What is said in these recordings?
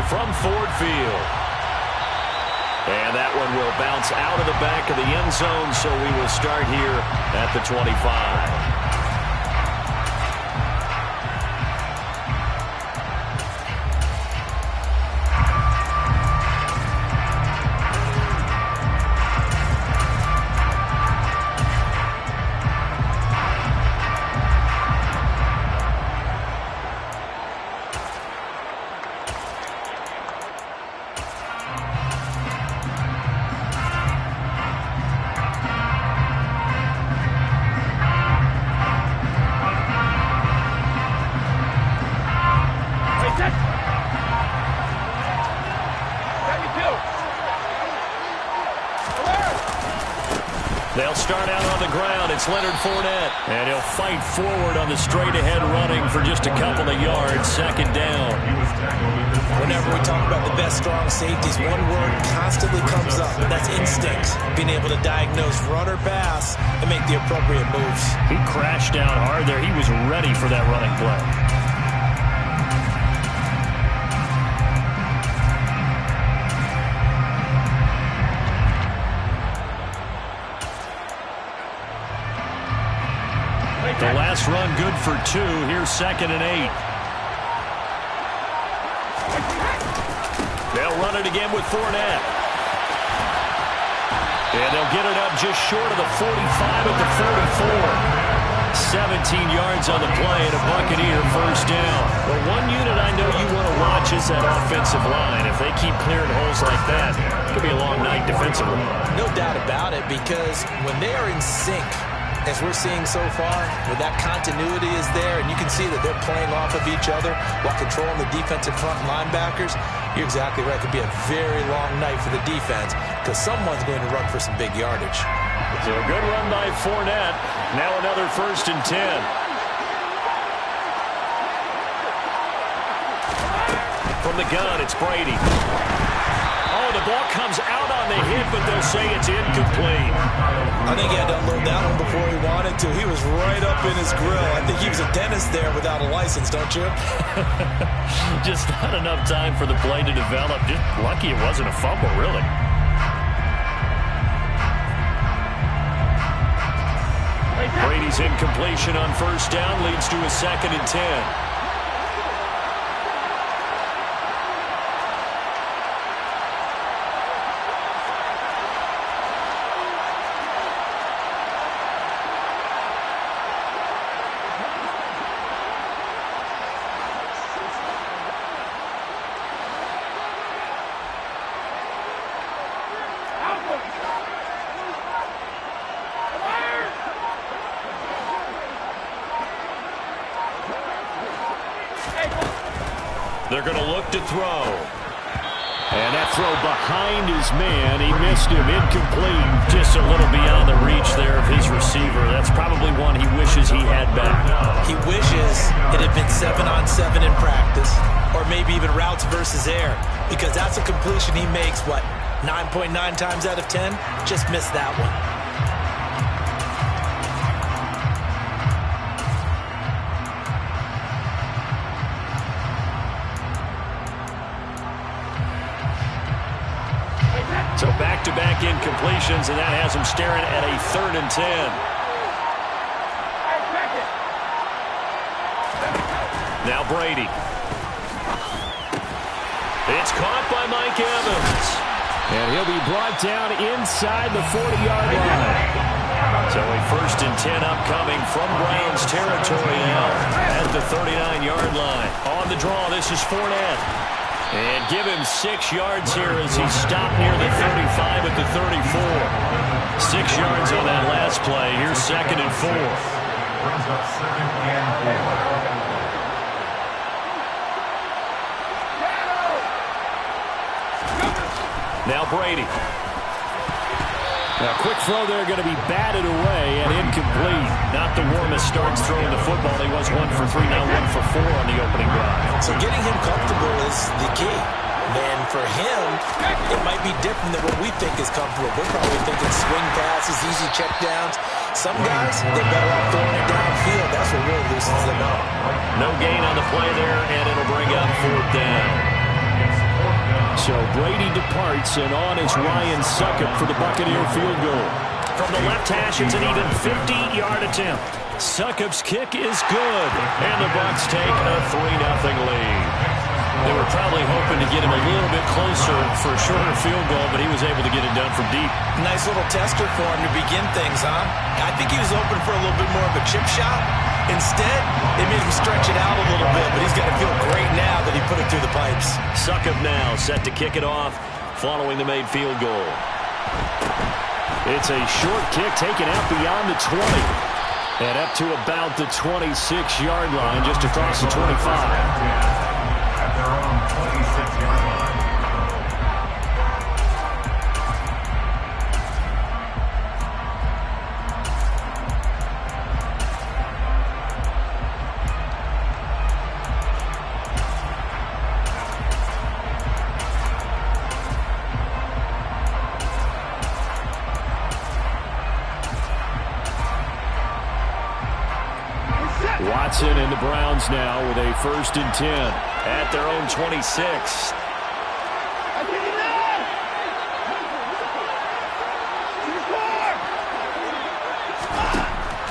from Ford Field. And that one will bounce out of the back of the end zone, so we will start here at the 25. They'll start out on the ground. It's Leonard Fournette. And he'll fight forward on the straight-ahead running for just a couple of yards. Second down. Whenever we talk about the best strong safeties, one word constantly comes up, and that's instinct. Being able to diagnose run or pass and make the appropriate moves. He crashed down hard there. He was ready for that running play. The last run good for 2. Here's 2nd and 8. They'll run it again with Fournette. And they'll get it up just short of the 45 at the 44. 17 yards on the play and a Buccaneer first down. Well, one unit I know you want to watch is that offensive line. If they keep clearing holes like that, it could be a long night defensively. No doubt about it, because when they are in sync, as we're seeing so far, where that continuity is there, and you can see that they're playing off of each other while controlling the defensive front linebackers, you're exactly right. It could be a very long night for the defense because someone's going to run for some big yardage. So a good run by Fournette. Now another 1st and 10. From the gun, it's Brady. Oh, the ball comes out on the hit, but they'll say it's incomplete. I think he had to unload that one before he wanted to. He was right up in his grill. I think he was a dentist there without a license, don't you? Just not enough time for the play to develop. Just lucky it wasn't a fumble, really. Brady's incompletion on 1st down leads to a 2nd and 10. They're going to look to throw. And that throw behind his man. He missed him. Incomplete. Just a little beyond the reach there of his receiver. That's probably one he wishes he had back. He wishes it had been 7-on-7 in practice, or maybe even routes versus air, because that's a completion he makes, what, 9.9 times out of 10? Just missed that one. So back-to-back incompletions, and that has him staring at a 3rd and 10. Now Brady. It's caught by Mike Evans. And he'll be brought down inside the 40-yard line. So a 1st and 10 upcoming from Browns territory now at the 39-yard line. On the draw, this is Fournette. And give him 6 yards here as he stopped near the 35 at the 34. 6 yards on that last play. Here's 2nd and 4. Now Brady. Now, quick throw there, going to be batted away and incomplete. Not the warmest starts throwing the football. He was 1 for 3, now 1 for 4 on the opening drive. So getting him comfortable is the key. And for him, it might be different than what we think is comfortable. We're probably thinking swing passes, easy checkdowns. Some guys, they're better off throwing it downfield. That's what really loosens them up. No gain on the play there, and it'll bring up 4th down. So Brady departs, and on is Ryan Succop for the Buccaneer field goal. From the left hash, it's an even 50-yard attempt. Succop's kick is good, and the Bucs take a 3-0 lead. They were probably hoping to get him a little bit closer for a shorter field goal, but he was able to get it done from deep. Nice little tester for him to begin things, huh? I think he was open for a little bit more of a chip shot. Instead, they made him stretch it out a little bit, but he's got to feel great now that he put it through the pipes. Succop now set to kick it off following the made field goal. It's a short kick taken out beyond the 20. And up to about the 26-yard line, just across the 25. At their own 26-yard line. Watson and the Browns now with a 1st and 10 at their own 26.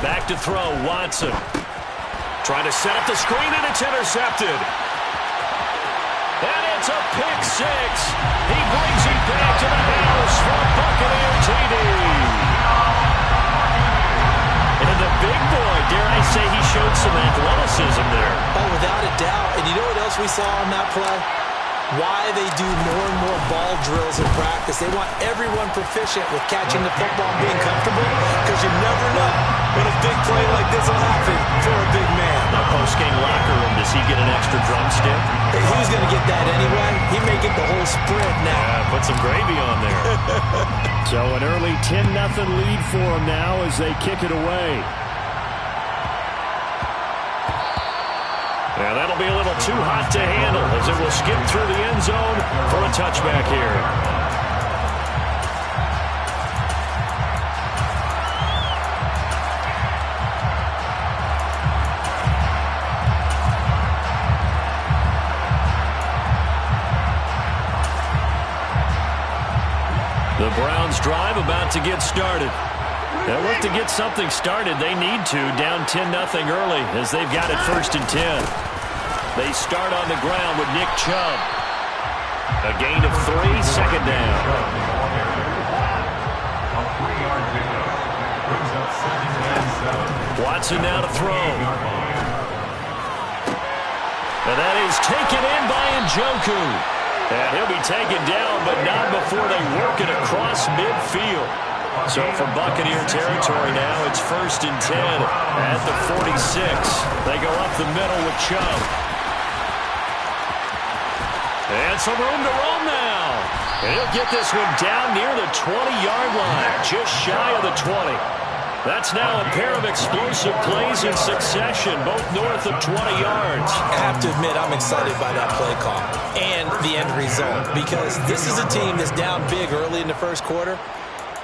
Back to throw, Watson. Trying to set up the screen, and it's intercepted. And it's a pick six. He brings it back to the house for Buccaneer TD. And the big boy, dare I say, he showed some athleticism there. Oh, without a doubt. And you know what else we saw on that play? Why they do more and more ball drills in practice. They want everyone proficient with catching the football and being comfortable, because you never know when a big play like this will happen for a big man. Now, post-game locker room, does he get an extra drumstick? Hey, who's going to get that anyway? He may get the whole sprint now. Put some gravy on there. So an early 10-0 lead for them now as they kick it away. Now that'll be a little too hot to handle as it will skip through the end zone for a touchback here. The Browns drive about to get started. They'll look to get something started. They need to, down 10-0 early as they've got it 1st and 10. They start on the ground with Nick Chubb. A gain of 3, 2nd down. Watson now to throw. And that is taken in by Njoku. And he'll be taken down, but not before they work it across midfield. So from Buccaneer territory now, it's 1st and 10 at the 46. They go up the middle with Chubb. And some room to roam now. And he'll get this one down near the 20-yard line, just shy of the 20. That's now a pair of explosive plays in succession, both north of 20 yards. I have to admit, I'm excited by that play call and the end result, because this is a team that's down big early in the first quarter.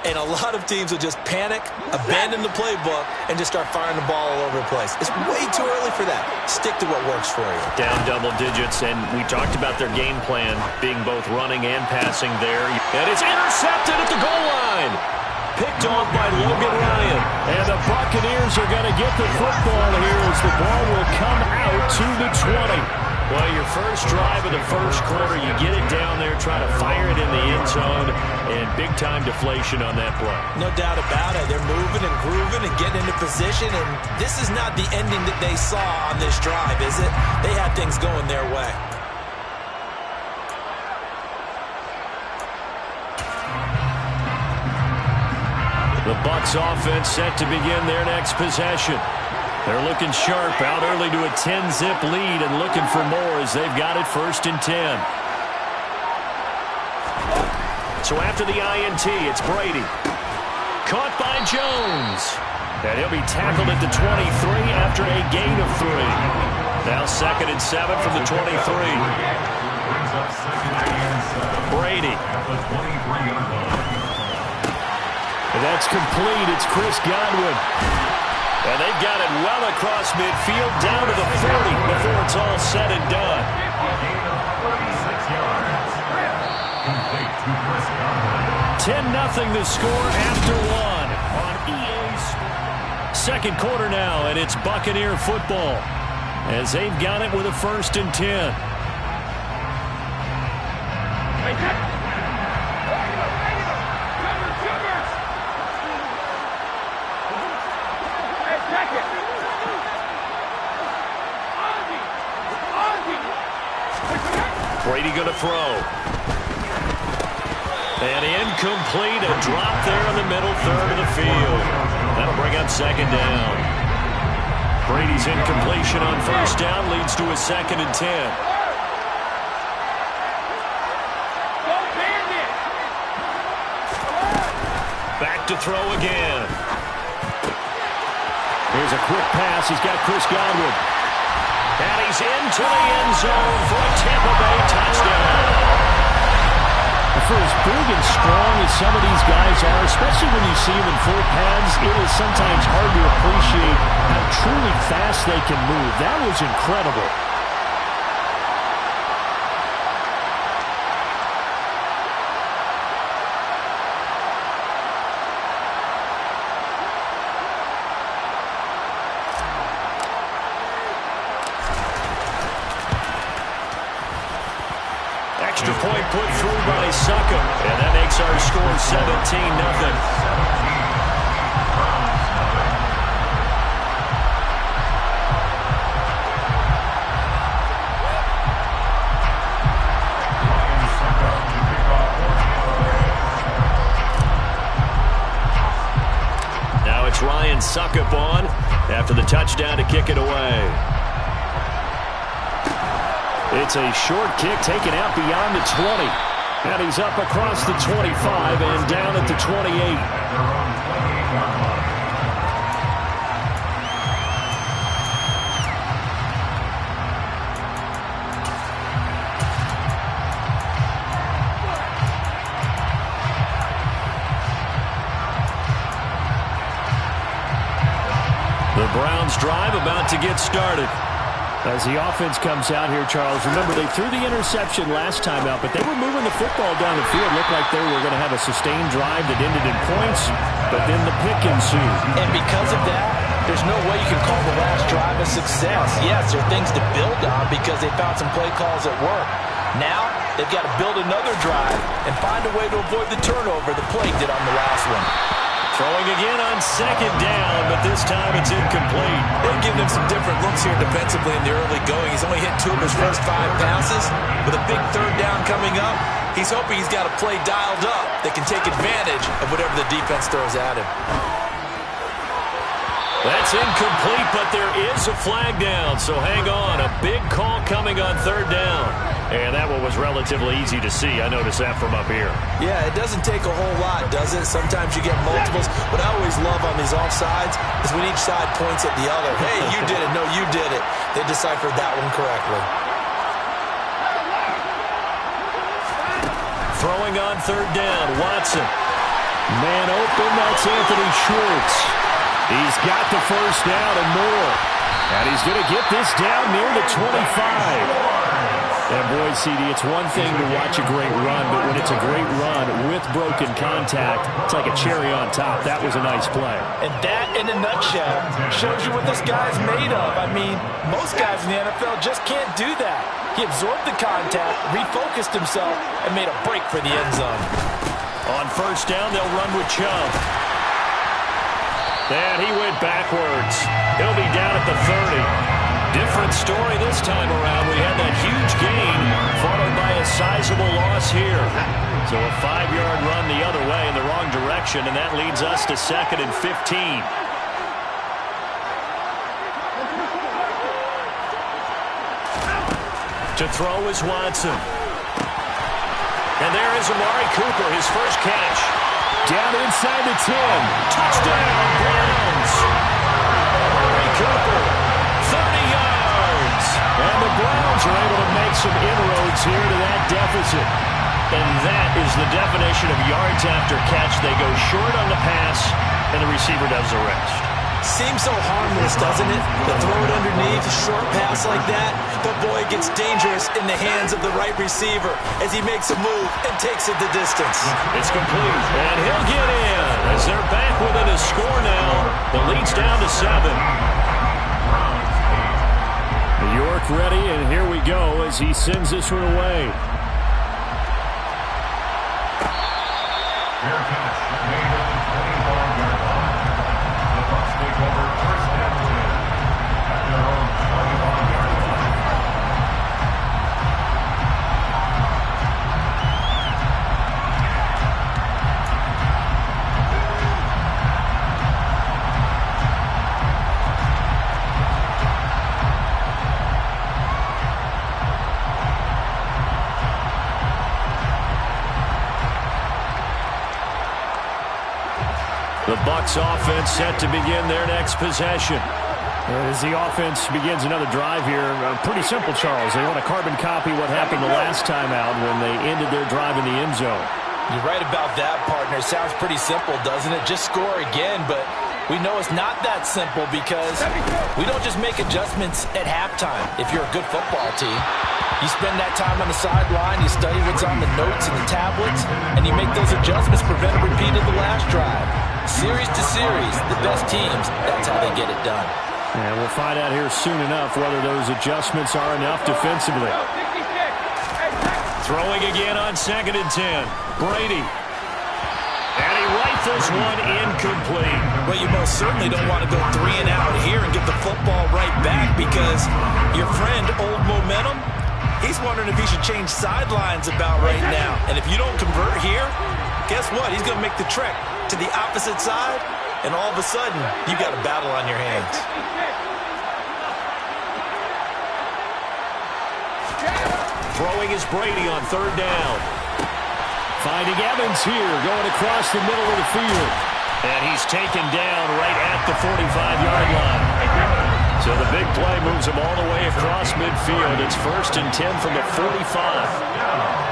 And a lot of teams will just panic, abandon the playbook, and just start firing the ball all over the place. It's way too early for that. Stick to what works for you. Down double digits, and we talked about their game plan being both running and passing there. And it's intercepted at the goal line. Picked off by Logan Ryan. And the Buccaneers are going to get the football here as the ball will come out to the 20. Well, your first drive of the first quarter, you get it down there, try to fire it in the end zone, and big-time deflation on that play. No doubt about it. They're moving and grooving and getting into position, and this is not the ending that they saw on this drive, is it? They had things going their way. The Bucs offense set to begin their next possession. They're looking sharp, out early to a 10-zip lead and looking for more as they've got it 1st and 10. So after the INT, it's Brady. Caught by Jones. And he'll be tackled at the 23 after a gain of 3. Now 2nd and 7 from the 23. Brady. And that's complete. It's Chris Godwin. And they've got it well across midfield, down to the 40 before it's all said and done. 10-0 the score after one on EA Sports. Second quarter now, and it's Buccaneer football as they've got it with a 1st and 10. Brady going to throw. And incomplete, a drop there in the middle third of the field. That'll bring up 2nd down. Brady's incompletion on 1st down leads to a 2nd and 10. Back to throw again. Here's a quick pass. He's got Chris Godwin. And he's into the end zone for a Tampa Bay touchdown. For as big and strong as some of these guys are, especially when you see them in full pads, it is sometimes hard to appreciate how truly fast they can move. That was incredible. Extra point put through by Phyzeque, and that makes our score 17-0. Now it's Ryan Suckup on after the touchdown to kick it away. It's a short kick taken out beyond the 20. And he's up across the 25 and down at the 28. The Browns drive about to get started. As the offense comes out here, Charles, remember they threw the interception last time out, but they were moving the football down the field. Looked like they were going to have a sustained drive that ended in points, but then the pick ensued. And because of that, there's no way you can call the last drive a success. Yes, there are things to build on because they found some play calls that work. Now, they've got to build another drive and find a way to avoid the turnover the play did on the last one. Throwing again on 2nd down, but this time it's incomplete. They've given him some different looks here defensively in the early going. He's only hit 2 of his first 5 passes. With a big 3rd down coming up, he's hoping he's got a play dialed up that can take advantage of whatever the defense throws at him. That's incomplete, but there is a flag down, so hang on. A big call coming on 3rd down. And that one was relatively easy to see. I noticed that from up here. Yeah, it doesn't take a whole lot, does it? Sometimes you get multiples. What I always love on these offsides is when each side points at the other. Hey, you did it. No, you did it. They deciphered that one correctly. Throwing on 3rd down, Watson. Man open, that's Anthony Schwartz. He's got the 1st down and more. And he's going to get this down near the 25. And boy, CD, it's one thing to watch a great run, but when it's a great run with broken contact, it's like a cherry on top. That was a nice play. And that, in a nutshell, shows you what this guy's made of. I mean, most guys in the NFL just can't do that. He absorbed the contact, refocused himself, and made a break for the end zone. On 1st down, they'll run with Chubb. And he went backwards. He'll be down at the 30. Different story this time around. We had that huge gain followed by a sizable loss here. So a 5-yard run the other way in the wrong direction, and that leads us to 2nd and 15. To throw is Watson. And there is Amari Cooper, his first catch. Down inside the 10. Touchdown, Browns. Amari Cooper, 30 yards. And the Browns are able to make some inroads here to that deficit. And that is the definition of yards after catch. They go short on the pass, and the receiver does the rest. Seems so harmless, doesn't it? To throw it underneath, a short pass like that. But boy, it gets dangerous in the hands of the right receiver as he makes a move and takes it the distance. It's complete, and he'll get in as they're back within a score now. The lead's down to 7. York ready, and here we go as he sends this one away. Fair catch. Made at the 24-yard line. The Bucs take over first and 10 at their own 21-yard line. The Bucs offense set to begin their next possession. As the offense begins another drive here, pretty simple, Charles. They want to carbon copy what happened the last time out when they ended their drive in the end zone. You're right about that, partner. Sounds pretty simple, doesn't it? Just score again, but we know it's not that simple because we don't just make adjustments at halftime if you're a good football team. You spend that time on the sideline, you study what's on the notes and the tablets, and you make those adjustments, prevent a repeat of the last drive. Series to series, the best teams, that's how they get it done. And we'll find out here soon enough whether those adjustments are enough defensively. Throwing again on 2nd and 10. Brady. And he rifles one incomplete. Well, you most certainly don't want to go 3 and out here and get the football right back because your friend, Old Momentum, he's wondering if he should change sidelines about right now. And if you don't convert here, guess what? He's going to make the trek to the opposite side, and all of a sudden, you've got a battle on your hands. Throwing is Brady on 3rd down. Finding Evans here, going across the middle of the field. And he's taken down right at the 45-yard line. So the big play moves him all the way across midfield. It's 1st and 10 from the 45.